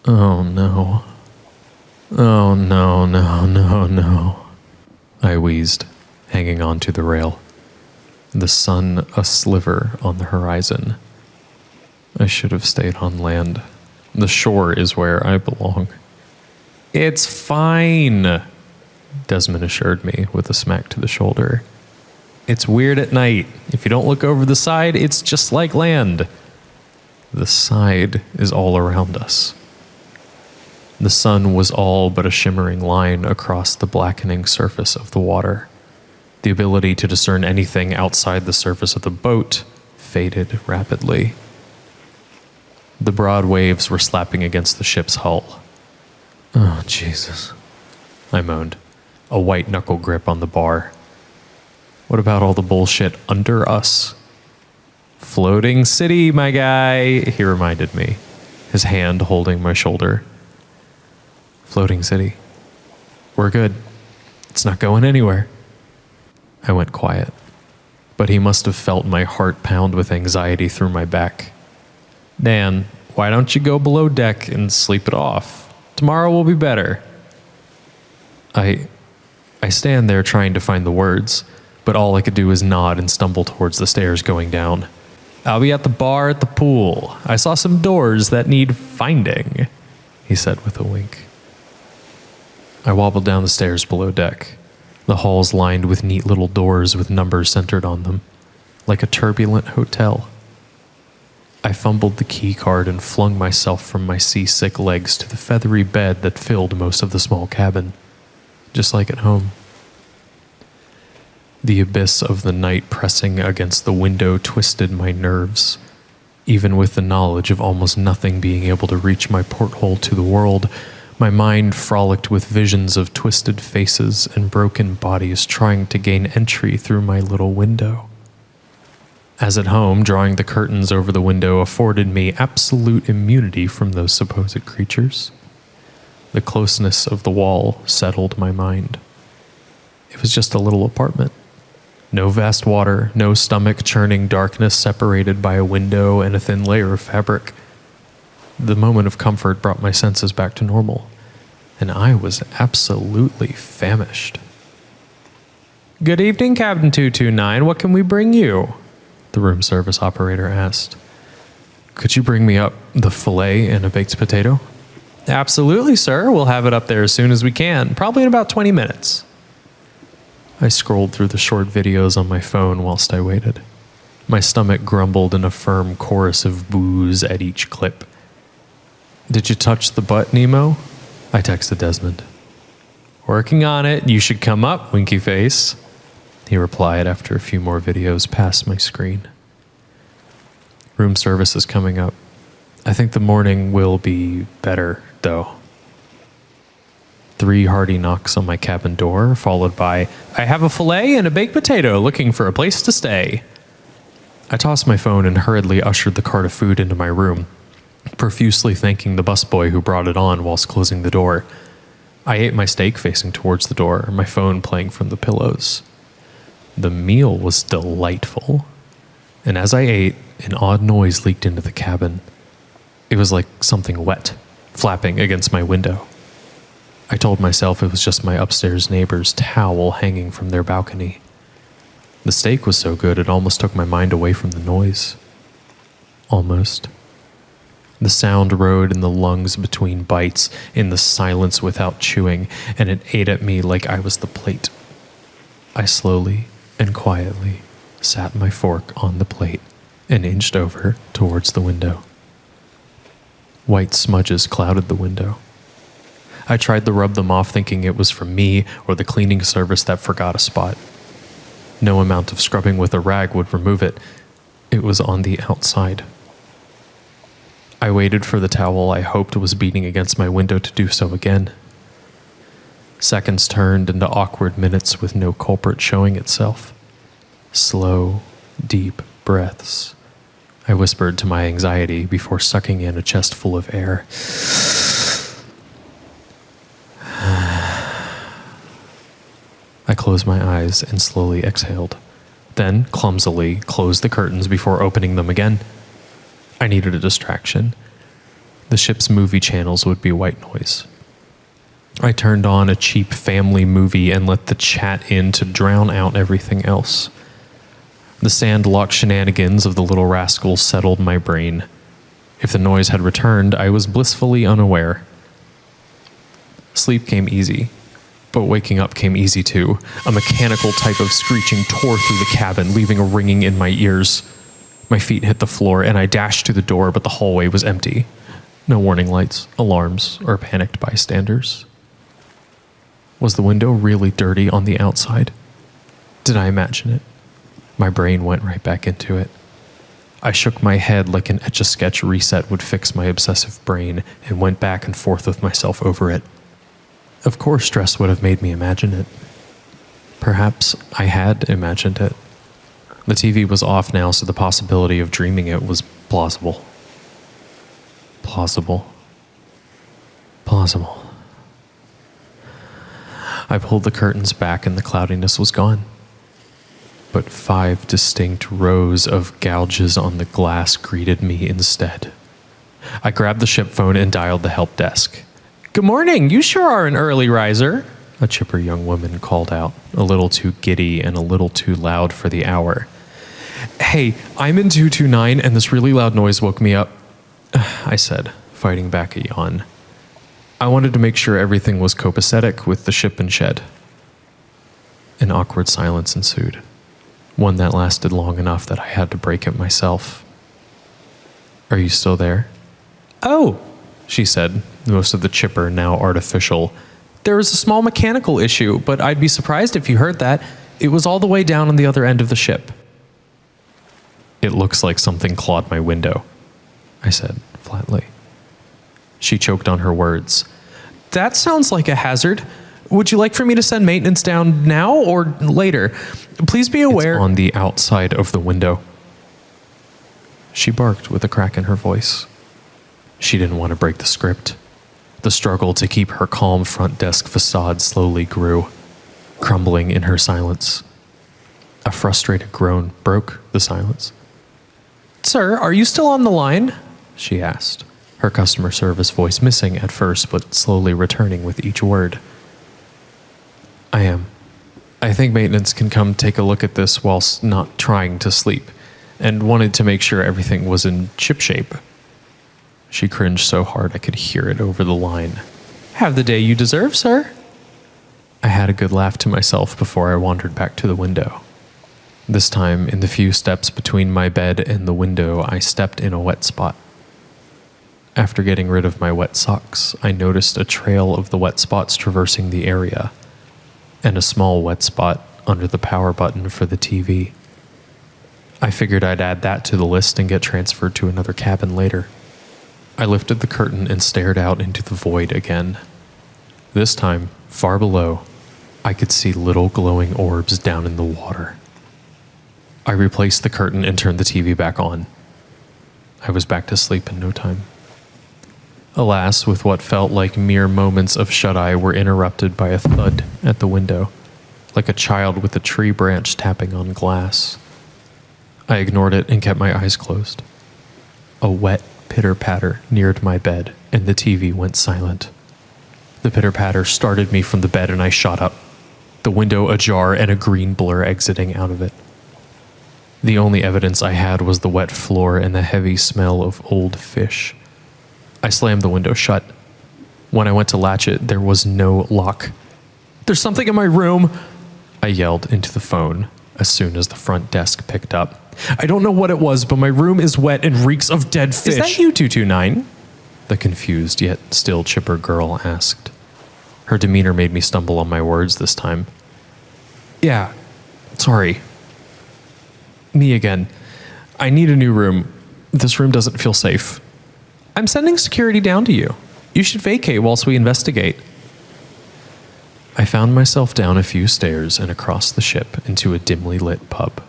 Oh no. Oh no, no, no, no. I wheezed, hanging on to the rail. The sun a sliver on the horizon. I should have stayed on land. The shore is where I belong. It's fine, Desmond assured me with a smack to the shoulder. It's weird at night. If you don't look over the side, it's just like land. The side is all around us. The sun was all but a shimmering line across the blackening surface of the water. The ability to discern anything outside the surface of the boat faded rapidly. The broad waves were slapping against the ship's hull. Oh, Jesus, I moaned, a white knuckle grip on the bar. What about all the bullshit under us? Floating city, my guy, he reminded me, his hand holding my shoulder. Floating city. We're good. It's not going anywhere. I went quiet, but he must have felt my heart pound with anxiety through my back. Dan, why don't you go below deck and sleep it off? Tomorrow will be better. I stand there trying to find the words, but all I could do is nod and stumble towards the stairs going down. I'll be at the bar at the pool. I saw some doors that need finding, he said with a wink. I wobbled down the stairs below deck, the halls lined with neat little doors with numbers centered on them, like a turbulent hotel. I fumbled the key card and flung myself from my seasick legs to the feathery bed that filled most of the small cabin, just like at home. The abyss of the night pressing against the window twisted my nerves. Even with the knowledge of almost nothing being able to reach my porthole to the world, my mind frolicked with visions of twisted faces and broken bodies trying to gain entry through my little window. As at home, drawing the curtains over the window afforded me absolute immunity from those supposed creatures. The closeness of the wall settled my mind. It was just a little apartment. No vast water, no stomach-churning darkness separated by a window and a thin layer of fabric. The moment of comfort brought my senses back to normal, and I was absolutely famished. Good evening, Captain 229. What can we bring you? The room service operator asked. Could you bring me up the filet and a baked potato? Absolutely, sir. We'll have it up there as soon as we can, probably in about 20 minutes. I scrolled through the short videos on my phone whilst I waited. My stomach grumbled in a firm chorus of boos at each clip. Did you touch the butt, Nemo? I texted Desmond. Working on it. You should come up, winky face, he replied after a few more videos passed my screen. Room service is coming up. I think the morning will be better, though. 3 hearty knocks on my cabin door, followed by, I have a filet and a baked potato, looking for a place to stay. I tossed my phone and hurriedly ushered the cart of food into my room, profusely thanking the busboy who brought it on whilst closing the door. I ate my steak facing towards the door, my phone playing from the pillows. The meal was delightful, and as I ate, an odd noise leaked into the cabin. It was like something wet, flapping against my window. I told myself it was just my upstairs neighbor's towel hanging from their balcony. The steak was so good it almost took my mind away from the noise. Almost. The sound rode in the lungs between bites, in the silence without chewing, and it ate at me like I was the plate. I slowly and quietly sat my fork on the plate and inched over towards the window. White smudges clouded the window. I tried to rub them off, thinking it was from me or the cleaning service that forgot a spot. No amount of scrubbing with a rag would remove it. It was on the outside. I waited for the towel I hoped was beating against my window to do so again. Seconds turned into awkward minutes with no culprit showing itself. Slow, deep breaths. I whispered to my anxiety before sucking in a chest full of air. I closed my eyes and slowly exhaled, then clumsily closed the curtains before opening them again. I needed a distraction. The ship's movie channels would be white noise. I turned on a cheap family movie and let the chat in to drown out everything else. The sand-locked shenanigans of the little rascals settled my brain. If the noise had returned, I was blissfully unaware. Sleep came easy, but waking up came easy too. A mechanical type of screeching tore through the cabin, leaving a ringing in my ears. My feet hit the floor, and I dashed to the door, but the hallway was empty. No warning lights, alarms, or panicked bystanders. Was the window really dirty on the outside? Did I imagine it? My brain went right back into it. I shook my head like an Etch-a-Sketch reset would fix my obsessive brain and went back and forth with myself over it. Of course, stress would have made me imagine it. Perhaps I had imagined it. The TV was off now, so the possibility of dreaming it was plausible. Plausible. I pulled the curtains back and the cloudiness was gone. But 5 distinct rows of gouges on the glass greeted me instead. I grabbed the ship phone and dialed the help desk. "Good morning, you sure are an early riser," a chipper young woman called out, a little too giddy and a little too loud for the hour. "Hey, I'm in 229 and this really loud noise woke me up," I said, fighting back a yawn. I wanted to make sure everything was copacetic with the ship and shed. An awkward silence ensued. One that lasted long enough that I had to break it myself. "Are you still there?" "Oh," she said, most of the chipper now artificial. "There was a small mechanical issue, but I'd be surprised if you heard that. It was all the way down on the other end of the ship." "It looks like something clawed my window," I said flatly. She choked on her words. "That sounds like a hazard. Would you like for me to send maintenance down now or later? Please be aware—" "It's on the outside of the window." She barked with a crack in her voice. She didn't want to break the script. The struggle to keep her calm front desk facade slowly grew, crumbling in her silence. A frustrated groan broke the silence. "Sir, are you still on the line?" she asked, her customer service voice missing at first but slowly returning with each word. "I am. I think maintenance can come take a look at this whilst not trying to sleep, and wanted to make sure everything was in shipshape." She cringed so hard I could hear it over the line. "Have the day you deserve, sir." I had a good laugh to myself before I wandered back to the window. This time, in the few steps between my bed and the window, I stepped in a wet spot. After getting rid of my wet socks, I noticed a trail of the wet spots traversing the area, and a small wet spot under the power button for the TV. I figured I'd add that to the list and get transferred to another cabin later. I lifted the curtain and stared out into the void again. This time, far below, I could see little glowing orbs down in the water. I replaced the curtain and turned the TV back on. I was back to sleep in no time. Alas, with what felt like mere moments of shut-eye were interrupted by a thud at the window, like a child with a tree branch tapping on glass. I ignored it and kept my eyes closed. A wet pitter-patter neared my bed, and the TV went silent. The pitter-patter started me from the bed and I shot up, the window ajar and a green blur exiting out of it. The only evidence I had was the wet floor and the heavy smell of old fish. I slammed the window shut. When I went to latch it, there was no lock. "There's something in my room!" I yelled into the phone as soon as the front desk picked up. "I don't know what it was, but my room is wet and reeks of dead fish." "Is that you, 229? The confused yet still chipper girl asked. Her demeanor made me stumble on my words this time. "Yeah, sorry. Me again. I need a new room. This room doesn't feel safe." "I'm sending security down to you. You should vacate whilst we investigate." I found myself down a few stairs and across the ship into a dimly lit pub.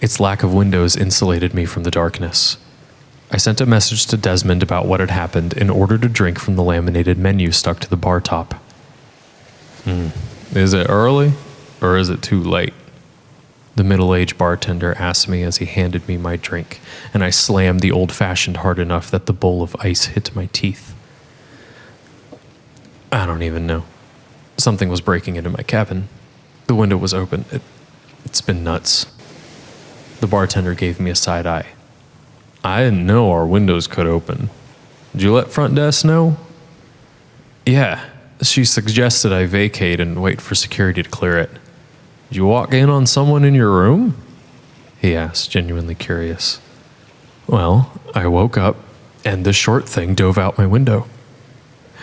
Its lack of windows insulated me from the darkness. I sent a message to Desmond about what had happened and ordered a drink from the laminated menu stuck to the bar top. Is it early or is it too late?" the middle-aged bartender asked me as he handed me my drink, and I slammed the old-fashioned hard enough that the bowl of ice hit my teeth. I don't even know. Something was breaking into my cabin. The window was open. It's been nuts. The bartender gave me a side eye. I didn't know our windows could open. Did you let front desk know? Yeah, she suggested I vacate and wait for security to clear it. Did you walk in on someone in your room? He asked, genuinely curious. Well, I woke up and the short thing dove out my window.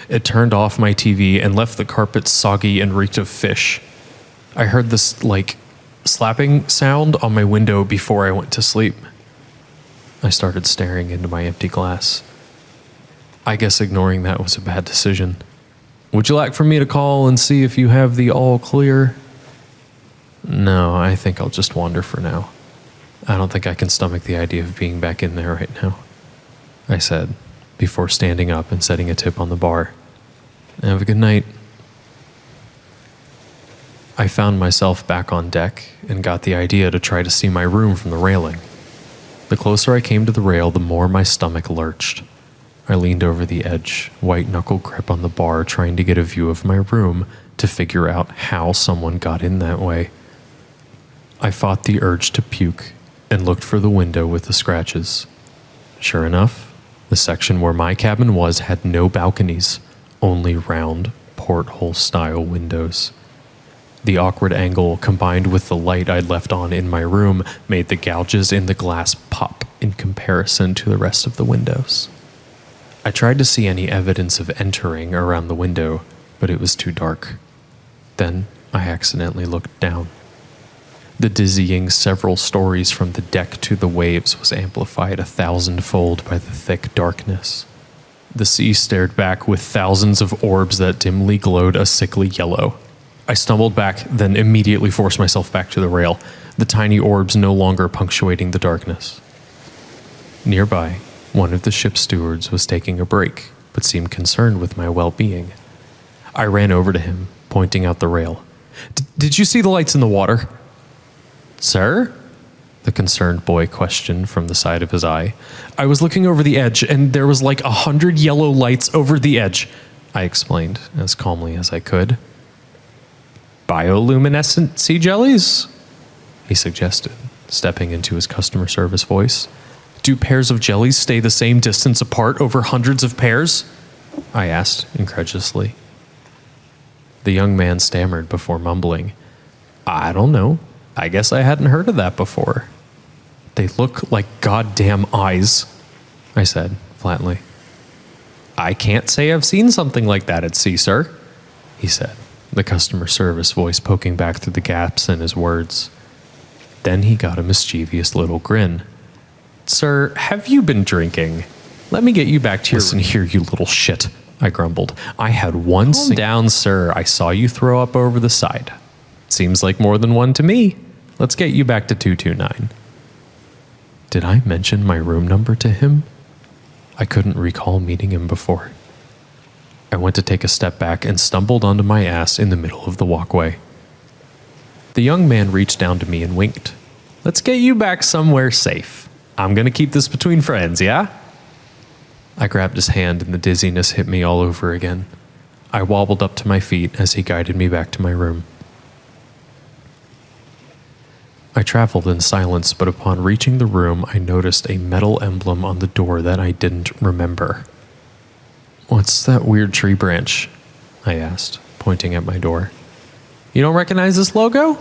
It turned off my TV and left the carpet soggy and reeked of fish. I heard this, slapping sound on my window before I went to sleep. I started staring into my empty glass. I guess ignoring that was a bad decision. Would you like for me to call and see if you have the all clear? No, I think I'll just wander for now. I don't think I can stomach the idea of being back in there right now, I said, before standing up and setting a tip on the bar. Have a good night. I found myself back on deck and got the idea to try to see my room from the railing. The closer I came to the rail, the more my stomach lurched. I leaned over the edge, white-knuckle grip on the bar, trying to get a view of my room to figure out how someone got in that way. I fought the urge to puke and looked for the window with the scratches. Sure enough, the section where my cabin was had no balconies, only round, porthole-style windows. The awkward angle, combined with the light I'd left on in my room, made the gouges in the glass pop in comparison to the rest of the windows. I tried to see any evidence of entering around the window, but it was too dark. Then I accidentally looked down. The dizzying several stories from the deck to the waves was amplified 1,000-fold by the thick darkness. The sea stared back with thousands of orbs that dimly glowed a sickly yellow. I stumbled back, then immediately forced myself back to the rail, the tiny orbs no longer punctuating the darkness. Nearby, one of the ship's stewards was taking a break, but seemed concerned with my well-being. I ran over to him, pointing out the rail. Did you see the lights in the water? Sir? The concerned boy questioned from the side of his eye. I was looking over the edge, and there was 100 yellow lights over the edge, I explained as calmly as I could. Bioluminescent sea jellies? He suggested, stepping into his customer service voice. Do pairs of jellies stay the same distance apart over hundreds of pairs? I asked incredulously. The young man stammered before mumbling. I don't know. I guess I hadn't heard of that before. They look like goddamn eyes, I said flatly. I can't say I've seen something like that at sea, sir, he said, the customer service voice poking back through the gaps in his words. Then he got a mischievous little grin. Sir, have you been drinking? Let me get you back to your... Listen here, you little shit, I grumbled. I had one... Calm down, sir. I saw you throw up over the side. Seems like more than one to me. Let's get you back to 229. Did I mention my room number to him? I couldn't recall meeting him before. I went to take a step back and stumbled onto my ass in the middle of the walkway. The young man reached down to me and winked. Let's get you back somewhere safe. I'm gonna keep this between friends, yeah? I grabbed his hand and the dizziness hit me all over again. I wobbled up to my feet as he guided me back to my room. I traveled in silence, but upon reaching the room, I noticed a metal emblem on the door that I didn't remember. What's that weird tree branch? I asked, pointing at my door. You don't recognize this logo?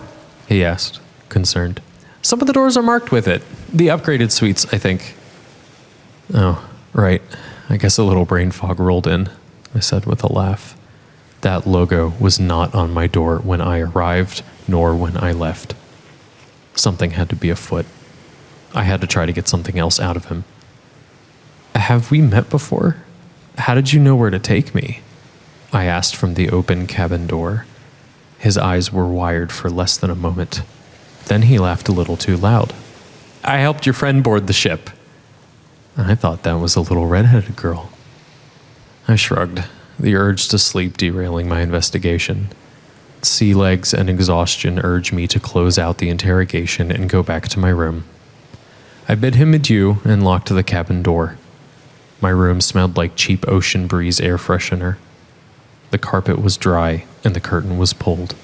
He asked, concerned. Some of the doors are marked with it. The upgraded suites, I think. Oh, right. I guess a little brain fog rolled in, I said with a laugh. That logo was not on my door when I arrived, nor when I left. Something had to be afoot. I had to try to get something else out of him. Have we met before? How did you know where to take me? I asked from the open cabin door. His eyes were wired for less than a moment. Then he laughed a little too loud. I helped your friend board the ship. I thought that was a little red-headed girl. I shrugged, the urge to sleep derailing my investigation. Sea legs and exhaustion urged me to close out the interrogation and go back to my room. I bid him adieu and locked the cabin door. My room smelled like cheap ocean breeze air freshener. The carpet was dry and the curtain was pulled.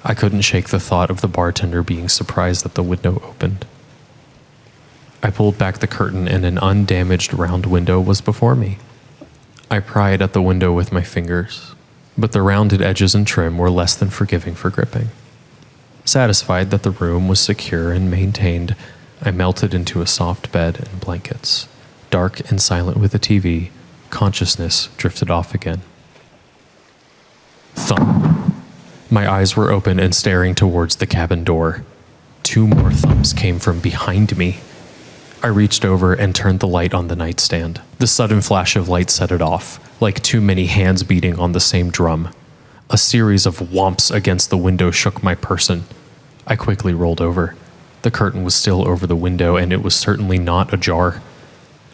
I couldn't shake the thought of the bartender being surprised that the window opened. I pulled back the curtain and an undamaged round window was before me. I pried at the window with my fingers, but the rounded edges and trim were less than forgiving for gripping. Satisfied that the room was secure and maintained, I melted into a soft bed and blankets. Dark and silent with a TV, consciousness drifted off again. Thump. My eyes were open and staring towards the cabin door. 2 more thumps came from behind me. I reached over and turned the light on the nightstand. The sudden flash of light set it off, like too many hands beating on the same drum. A series of whomps against the window shook my person. I quickly rolled over. The curtain was still over the window, and it was certainly not ajar.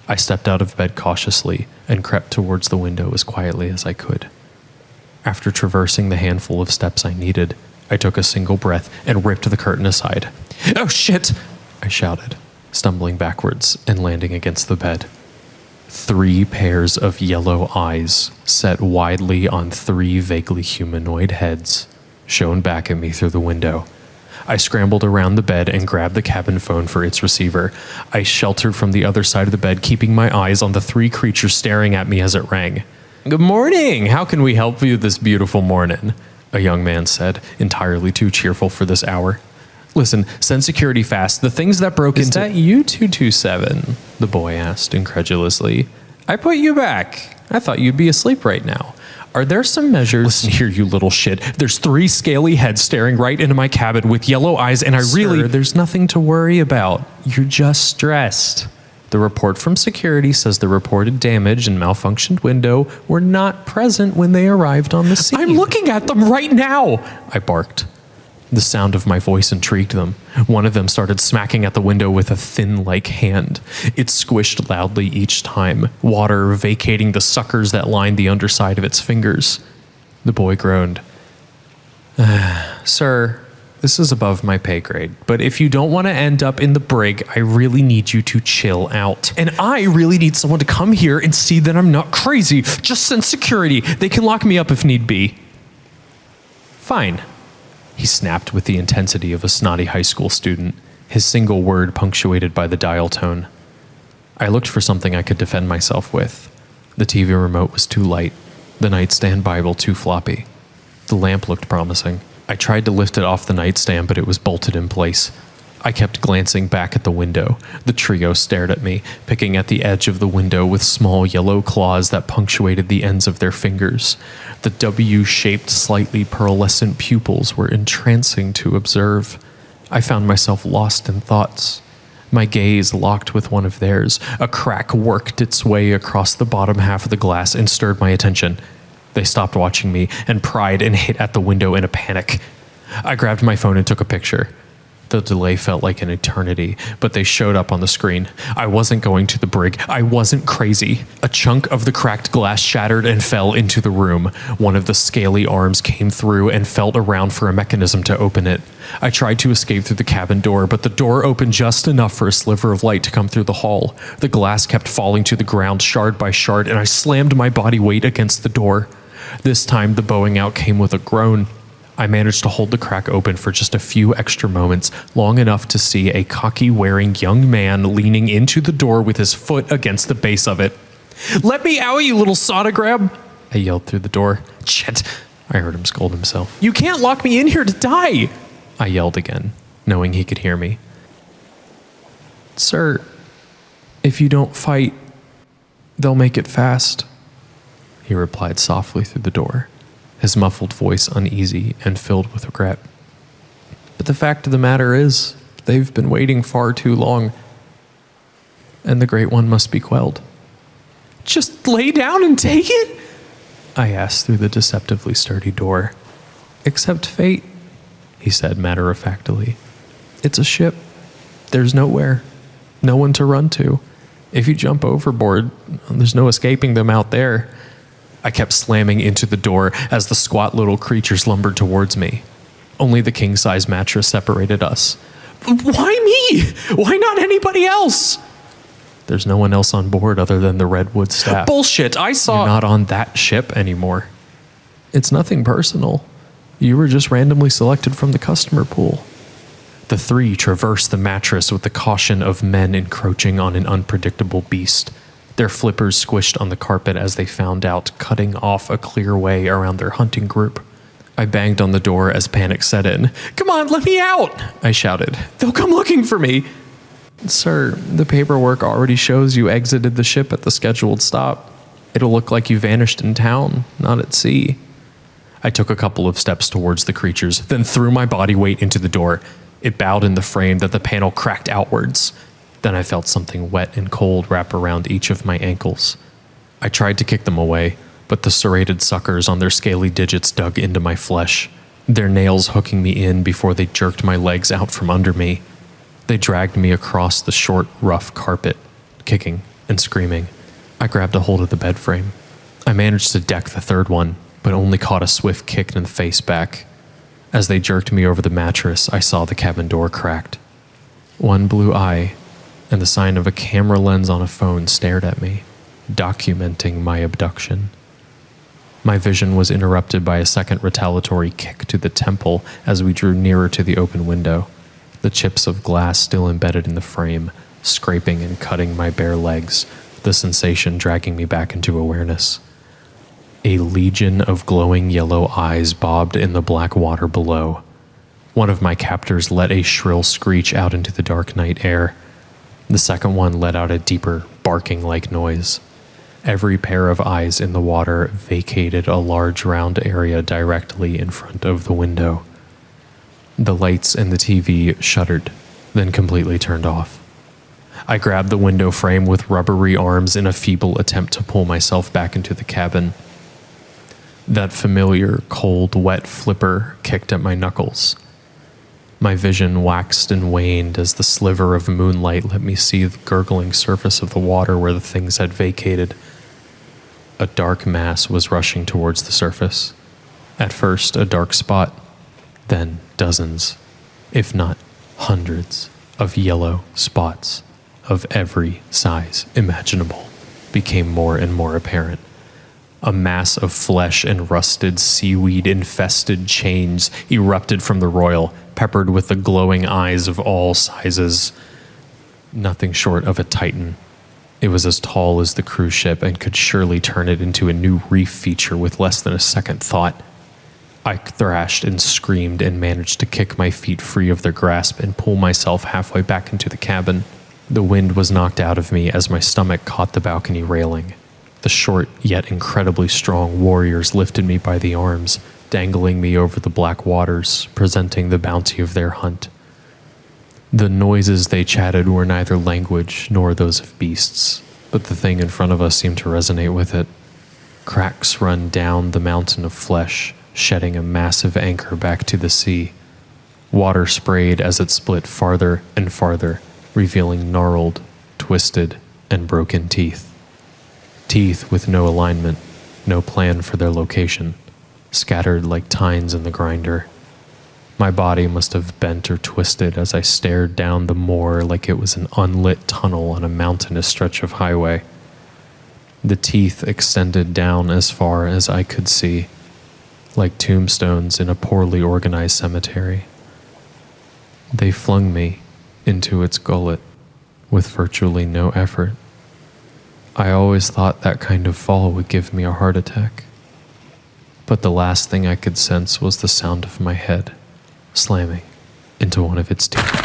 I stepped out of bed cautiously and crept towards the window as quietly as I could. After traversing the handful of steps I needed, I took a single breath and ripped the curtain aside. "Oh shit!" I shouted, stumbling backwards and landing against the bed. 3 pairs of yellow eyes, set widely on 3 vaguely humanoid heads, shone back at me through the window. I scrambled around the bed and grabbed the cabin phone for its receiver. I sheltered from the other side of the bed, keeping my eyes on the 3 creatures staring at me as it rang. "Good morning! How can we help you this beautiful morning?" a young man said, entirely too cheerful for this hour. "Listen, send security fast. The things that broke into— Is that you, 227? The boy asked incredulously. "I put you back. I thought you'd be asleep right now. Are there some measures—" "Listen here, you little shit. There's 3 scaly heads staring right into my cabin with yellow eyes, and Sir, there's nothing to worry about. You're just stressed. The report from security says the reported damage and malfunctioned window were not present when they arrived on the scene." "I'm looking at them right now!" I barked. The sound of my voice intrigued them. One of them started smacking at the window with a thin-like hand. It squished loudly each time, water vacating the suckers that lined the underside of its fingers. The boy groaned. "Sir, this is above my pay grade, but if you don't want to end up in the brig, I really need you to chill out. And I really need someone to come here and see that I'm not crazy. Just send security. They can lock me up if need be." "Fine," he snapped with the intensity of a snotty high school student, his single word punctuated by the dial tone. I looked for something I could defend myself with. The TV remote was too light, the nightstand Bible too floppy. The lamp looked promising. I tried to lift it off the nightstand, but it was bolted in place. I kept glancing back at the window. The trio stared at me, picking at the edge of the window with small yellow claws that punctuated the ends of their fingers. The W-shaped, slightly pearlescent pupils were entrancing to observe. I found myself lost in thoughts. My gaze locked with one of theirs. A crack worked its way across the bottom half of the glass and stirred my attention. They stopped watching me and pried and hit at the window in a panic. I grabbed my phone and took a picture. The delay felt like an eternity, but they showed up on the screen. I wasn't going to the brig. I wasn't crazy. A chunk of the cracked glass shattered and fell into the room. One of the scaly arms came through and felt around for a mechanism to open it. I tried to escape through the cabin door, but the door opened just enough for a sliver of light to come through the hall. The glass kept falling to the ground shard by shard, and I slammed my body weight against the door. This time, the bowing out came with a groan. I managed to hold the crack open for just a few extra moments, long enough to see a khaki-wearing young man leaning into the door with his foot against the base of it. "Let me out, you little sonogram!" I yelled through the door. "Shit!" I heard him scold himself. "You can't lock me in here to die!" I yelled again, knowing he could hear me. "Sir, if you don't fight, they'll make it fast," he replied softly through the door, his muffled voice uneasy and filled with regret. "But the fact of the matter is, they've been waiting far too long, and the Great One must be quelled." "Just lay down and take it?" I asked through the deceptively sturdy door. "Accept fate," he said matter-of-factly. "It's a ship. There's nowhere. No one to run to. If you jump overboard, there's no escaping them out there. I kept slamming into the door as the squat little creatures lumbered towards me. Only the king-size mattress separated us. Why me? Why not anybody else? There's no one else on board other than the Redwood staff. Bullshit, I saw... You're not on that ship anymore. It's nothing personal. You were just randomly selected from the customer pool. The three traversed the mattress with the caution of men encroaching on an unpredictable beast. Their flippers squished on the carpet as they found out, cutting off a clear way around their hunting group. I banged on the door as panic set in. Come on, let me out, I shouted. They'll come looking for me. Sir, the paperwork already shows you exited the ship at the scheduled stop. It'll look like you vanished in town, not at sea. I took a couple of steps towards the creatures, then threw my body weight into the door. It bowed in the frame that the panel cracked outwards. Then I felt something wet and cold wrap around each of my ankles. I tried to kick them away, but the serrated suckers on their scaly digits dug into my flesh, their nails hooking me in before they jerked my legs out from under me. They dragged me across the short, rough carpet, kicking and screaming. I grabbed a hold of the bed frame. I managed to deck the third one, but only caught a swift kick in the face back. As they jerked me over the mattress, I saw the cabin door cracked. One blue eye and the sign of a camera lens on a phone stared at me, documenting my abduction. My vision was interrupted by a second retaliatory kick to the temple as we drew nearer to the open window, the chips of glass still embedded in the frame, scraping and cutting my bare legs, the sensation dragging me back into awareness. A legion of glowing yellow eyes bobbed in the black water below. One of my captors let a shrill screech out into the dark night air. The second one let out a deeper, barking-like noise. Every pair of eyes in the water vacated a large round area directly in front of the window. The lights in the TV shuddered, then completely turned off. I grabbed the window frame with rubbery arms in a feeble attempt to pull myself back into the cabin. That familiar, cold, wet flipper kicked at my knuckles. My vision waxed and waned as the sliver of moonlight let me see the gurgling surface of the water where the things had vacated. A dark mass was rushing towards the surface. At first, a dark spot, then dozens, if not hundreds, of yellow spots of every size imaginable became more and more apparent. A mass of flesh and rusted seaweed-infested chains erupted from the royal, peppered with the glowing eyes of all sizes. Nothing short of a titan. It was as tall as the cruise ship and could surely turn it into a new reef feature with less than a second thought. I thrashed and screamed and managed to kick my feet free of their grasp and pull myself halfway back into the cabin. The wind was knocked out of me as my stomach caught the balcony railing. The short yet incredibly strong warriors lifted me by the arms, dangling me over the black waters, presenting the bounty of their hunt. The noises they chatted were neither language nor those of beasts, but the thing in front of us seemed to resonate with it. Cracks run down the mountain of flesh, shedding a massive anchor back to the sea. Water sprayed as it split farther and farther, revealing gnarled, twisted, and broken teeth. Teeth with no alignment, no plan for their location, scattered like tines in the grinder. My body must have bent or twisted as I stared down the moor like it was an unlit tunnel on a mountainous stretch of highway. The teeth extended down as far as I could see, like tombstones in a poorly organized cemetery. They flung me into its gullet with virtually no effort. I always thought that kind of fall would give me a heart attack. But the last thing I could sense was the sound of my head slamming into one of its teeth.